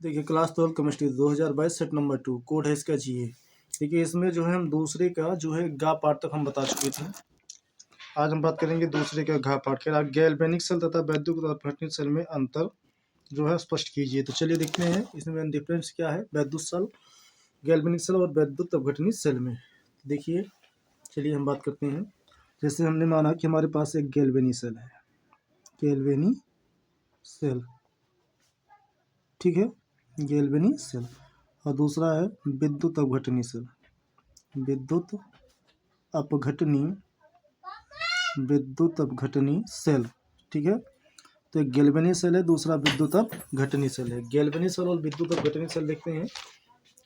देखिए class 12 chemistry 2022 set number 2 code है इसका GA। देखिए इसमें जो है हम दूसरे का जो है गा पार्ट तक हम बता चुके थे। आज हम बात करेंगे दूसरे का घा पार्ट के। गैल्वेनिक सेल तथा वैद्युत और अपघटनित सेल में अंतर जो है स्पष्ट कीजिए। तो चलिए देखते हैं इसमें डिफरेंस क्या है वैद्युत सेल, गैल्वेनिक सेल और वैद्युत अपघटनित सेल में। देखिए चलिए हम बात करते हैं। जैसे हमने माना कि हमारे पास एक गैल्वेनिक सेल है, गैल्वेनिक सेल, ठीक है, गैल्वेनिक सेल, और दूसरा है विद्युत अपघटनी सेल, विद्युत अपघटनी, विद्युत अपघटनी सेल, ठीक है। तो एक गैल्वेनिक सेल है, दूसरा विद्युत अपघटनी सेल है। गैल्वेनिक सेल और विद्युत अपघटनी सेल देखते हैं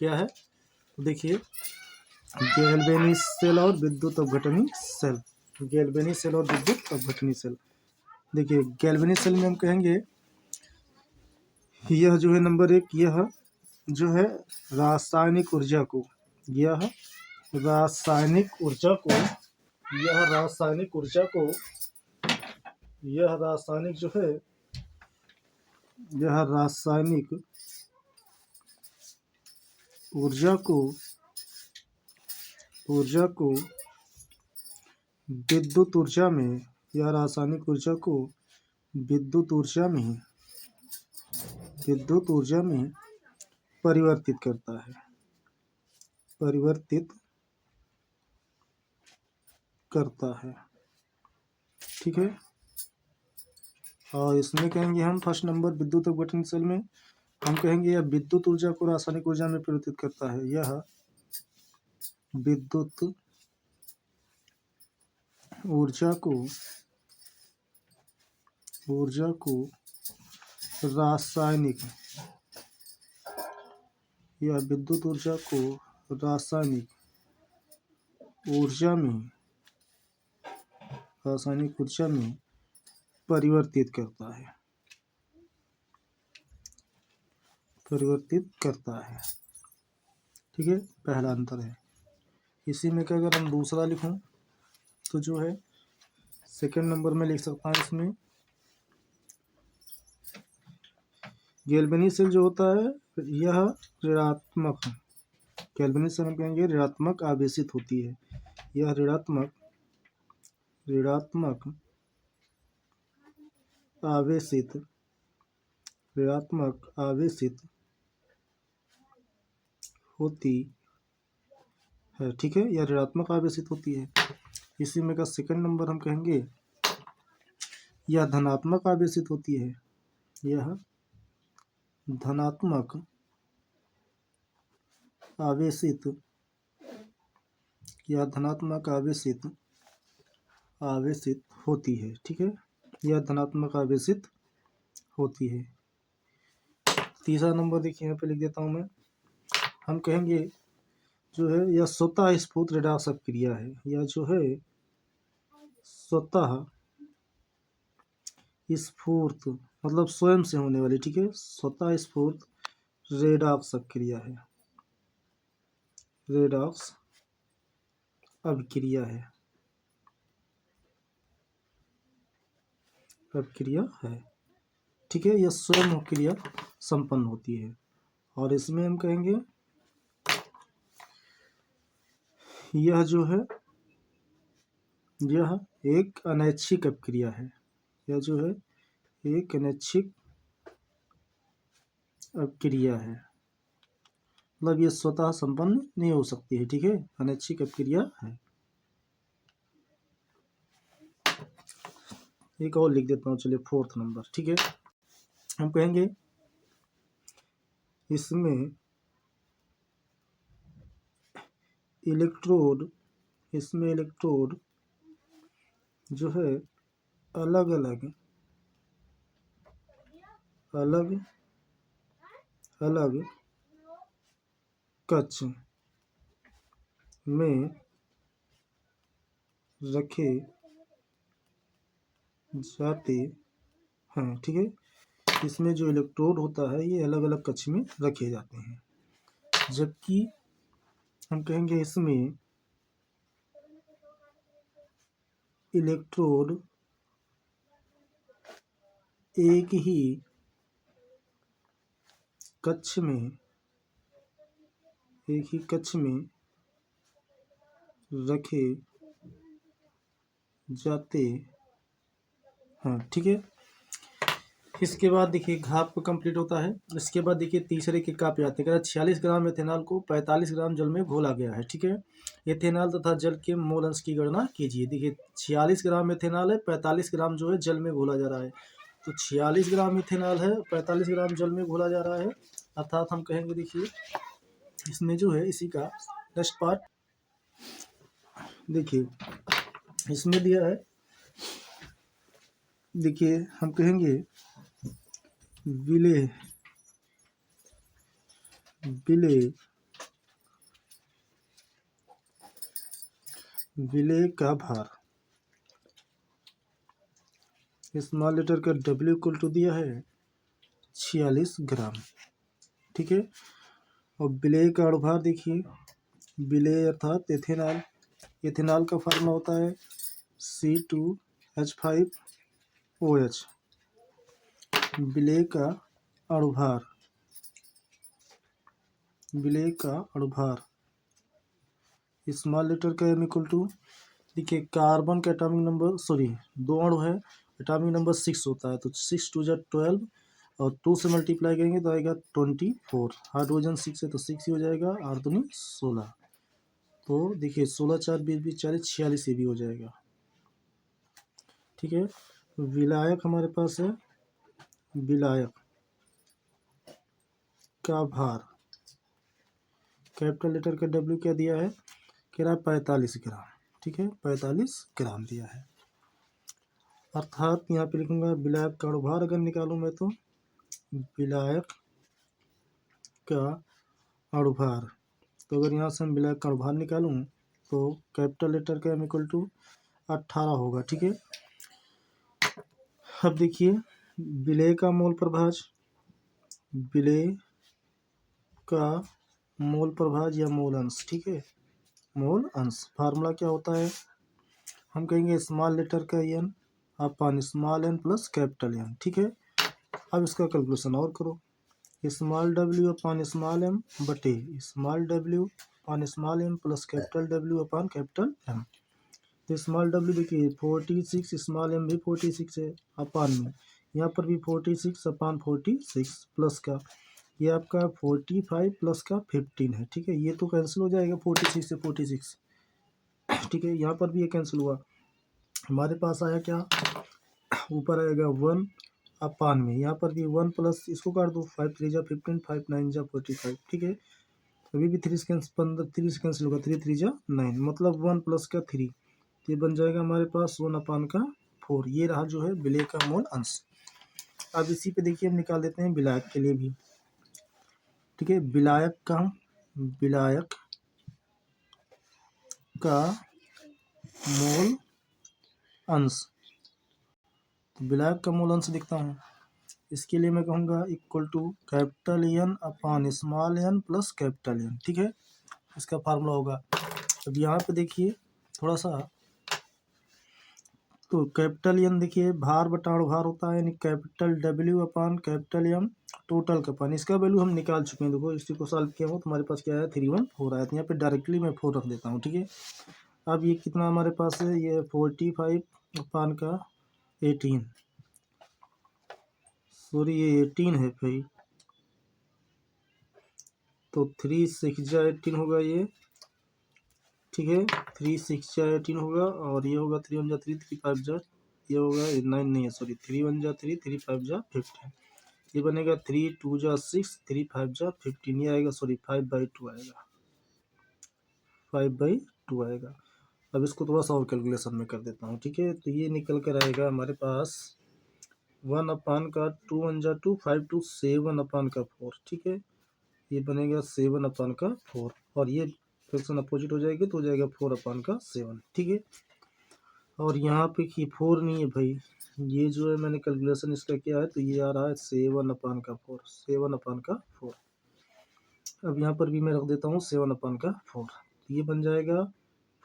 क्या है। तो देखिए गैल्वेनिक सेल और विद्युत अपघटनी सेल, गैल्वेनिक सेल और विद्युत अपघटनी सेल। देखिए गैल्वेनिक सेल में हम कहेंगे यह जो है नंबर एक, यह जो है रासायनिक ऊर्जा को, यह रासायनिक ऊर्जा को, यह रासायनिक ऊर्जा को, यह रासायनिक जो है, यह रासायनिक ऊर्जा को, ऊर्जा को विद्युत ऊर्जा में, यह रासायनिक ऊर्जा को विद्युत ऊर्जा में, विद्युत ऊर्जा में परिवर्तित करता है, परिवर्तित करता है, ठीक है। और इसमें कहेंगे हम फर्स्ट नंबर विद्युत अपघटन सेल में हम कहेंगे यह विद्युत ऊर्जा को रासायनिक ऊर्जा में परिवर्तित करता है, यह विद्युत ऊर्जा को, ऊर्जा को रासायनिक, यह विद्युत ऊर्जा को रासायनिक ऊर्जा में, रासायनिक ऊर्जा में परिवर्तित करता है, परिवर्तित करता है, ठीक है। पहला अंतर है। इसी में का अगर हम दूसरा लिखूं तो जो है सेकंड नंबर में लिख सकता हूं। इसमें गैल्वेनिक सेल जो होता है यह ऋणात्मक, गैल्वेनिक सेल हम कहेंगे ऋणात्मक आवेशित होती है, यह ऋणात्मक, ऋणात्मक आवेशित, ऋणात्मक आवेशित होती है, ठीक है। यह ऋणात्मक आवेशित होती है। इसी में का सेकंड नंबर हम कहेंगे यह धनात्मक आवेशित होती है, यह धनात्मक आवेशित, यह धनात्मक आवेशित, आवेशित होती है, ठीक है। यह धनात्मक आवेशित होती है। तीसरा नंबर देखिए यहाँ पे लिख देता हूँ मैं। हम कहेंगे जो है यह स्वतः स्फूर्त रेडॉक्स अपक्रिया है, यह जो है स्वतः स्फूर्त मतलब स्वयं से होने वाली, ठीक है, स्वतः स्फूर्त रेडॉक्स अपक्रिया है, रेडॉक्स अभिक्रिया है, अभिक्रिया है, ठीक है। यह स्वयं क्रिया संपन्न होती है। और इसमें हम कहेंगे यह जो है यह एक अनैच्छिक अपक्रिया है, यह जो है एक अनैच्छिक अपक्रिया है, मतलब ये स्वतः संपन्न नहीं हो सकती है, ठीक है, अनैच्छिक अपक्रिया है। एक और लिख देता हूँ, चलिए फोर्थ नंबर, ठीक है। हम कहेंगे इसमें इलेक्ट्रोड, इसमें इलेक्ट्रोड जो है अलग अलग, अलग अलग कक्ष में रखे जाते हैं, ठीक है। इसमें जो इलेक्ट्रोड होता है ये अलग अलग कक्ष में रखे जाते हैं, जबकि हम कहेंगे इसमें इलेक्ट्रोड एक ही कक्ष में रखे जाते हैं। ठीक है, इसके बाद देखिए घाप कंप्लीट होता है। इसके बाद देखिए तीसरे के का पे आते हैं। 46 ग्राम एथेनॉल को 45 ग्राम जल में घोला गया है। ठीक है, एथेनॉल तथा जल के मोल अंश की गणना कीजिए। देखिए 46 ग्राम एथेनॉल है, 45 ग्राम जो है जल में घोला जा रहा है। तो 46 ग्राम इथेनॉल है, 45 ग्राम जल में घोला जा रहा है, अर्थात हम कहेंगे देखिए इसमें जो है इसी का नेक्स्ट पार्ट देखिए इसमें दिया है। देखिए हम कहेंगे विलेय का भार, स्मॉल लेटर का W इक्वल टू दिया है 46 ग्राम। ठीक है, और विलेय का अणुभार देखिए, विलेय अर्थात एथेनॉल, एथेनॉल का फार्मूला होता है C2H5OH। विलेय का अणुभार स्मॉल लेटर का M इक्वल टू, देखिए कार्बन का एटॉमिक नंबर दो अणु है, एटॉमिक नंबर 6 होता है, तो 6 2 जा 12 और 2 से मल्टीप्लाई करेंगे तो आएगा 24। हाइड्रोजन 6 है तो 6 ही हो जाएगा, और 2 16। तो देखिए 16 4 20 20 40 46 ये भी हो जाएगा। ठीक है, विलायक हमारे पास है, विलायक का भार, कैपिटल लेटर का W क्या दिया है, कह रहा है 45 ग्राम। ठीक है, 45 ग्राम दिया है, अर्थात यहाँ पे लिखूंगा विलायक का अणुभार अगर निकालूं मैं तो विलायक का अणुभार, तो अगर यहाँ से हम विलायक का अणुभार निकालूं तो कैपिटल लेटर का M इक्वल टू 18 होगा। ठीक है, अब देखिए विलेय का मोल प्रभाज, विलेय का मोल प्रभाज या मोल अंश। ठीक है, मोल अंश फार्मूला क्या होता है, हम कहेंगे स्मॉल लेटर का n upon small n plus capital N। ठीक है, अब इसका कैलकुलेशन और करो, small W upon small m बटे small W upon small m plus capital W upon capital M। तो स्मॉल W देखिए 46, स्मॉल m भी 46 है अपान में, यहाँ पर भी 46 अपान 46 प्लस का ये आपका 45 प्लस का 15 है। ठीक है, ये तो कैंसिल हो जाएगा 46 से 46। ठीक है, यहाँ पर भी ये कैंसिल हुआ, हमारे पास आया क्या, ऊपर आएगा 1 अपान में, यहाँ पर भी 1 प्लस इसको काट दो, 5 3 जा 15, 5 9 जा 45। ठीक है, अभी भी 3 से कैंसिल होगा, 3 3 जा 9, मतलब 1 प्लस का 3, ये बन जाएगा हमारे पास 1 अपान का 4। ये रहा जो है विलेय का मोल अंश। अब इसी पे देखिए हम निकाल देते हैं विलायक के लिए भी। ठीक है, विलायक का मोल अंश, विलायक का मूल अंश दिखता हूँ, इसके लिए मैं कहूँगा equal to capital N upon small n plus capital N। ठीक है, इसका फार्मूला होगा। अब यहाँ पे देखिए थोड़ा सा, तो कैपिटल N देखिए भार बटा अणुभार होता है, यानी कैपिटल W अपान कैपिटल M टोटल का पानी, इसका वैल्यू हम निकाल चुके हैं। देखो इसी को सॉल्व किया हो तो हमारे पास क्या है 314 आया, तो यहाँ पे डायरेक्टली मैं 4 रख देता हूँ। ठीक है, अब ये कितना हमारे पास है, ये 45 अपान का 18, सॉरी ये 18 है भाई, तो 3 6 जा 18 होगा ये। ठीक है, 3 6 जा 18 होगा, और ये होगा 3 1 जा 3 3 5 जा, ये होगा 9 नहीं है सॉरी, 3 1 जा 3 3 5 जा 15, ये बनेगा 3 2 जा 6 3 5 जा 15, ये आएगा सॉरी 5/2 आएगा, 5/2 आएगा। अब इसको थोड़ा सा और कैलकुलेशन में कर देता हूँ। ठीक है, तो ये निकल कर आएगा हमारे पास 1 अपान का 2 1 जा 2 5 2 7 अपान का 4। ठीक है, ये बनेगा 7 अपान का 4, और ये फ्रैक्शन अपोजिट हो जाएगी तो हो जाएगा 4 अपान का 7। ठीक है, और यहाँ पे कि 4 नहीं है भाई, ये जो है मैंने कैलकुलेशन इसका किया है, तो ये आ रहा है 7 अपान का 4, 7 अपान का 4। अब यहाँ पर भी मैं रख देता हूँ 7 अपान का 4, तो ये बन जाएगा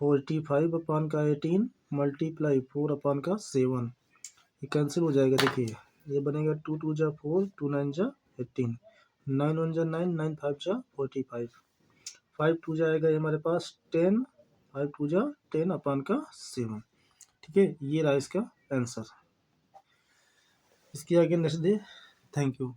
45 अपान का 18 मल्टीप्लाई 4 अपान का 7, ये कैंसिल हो जाएगा। देखिए ये बनेगा 2 2 जा 4 2 9 जा 18, 9 1 जा 9, 9 5 जा 45, 5 2 जाएगा ये हमारे पास 10, 5 2 जा 10 अपान का 7। ठीक है, ये रहा इसका आंसर। इसके आगे नेक्स्ट डे। Thank you.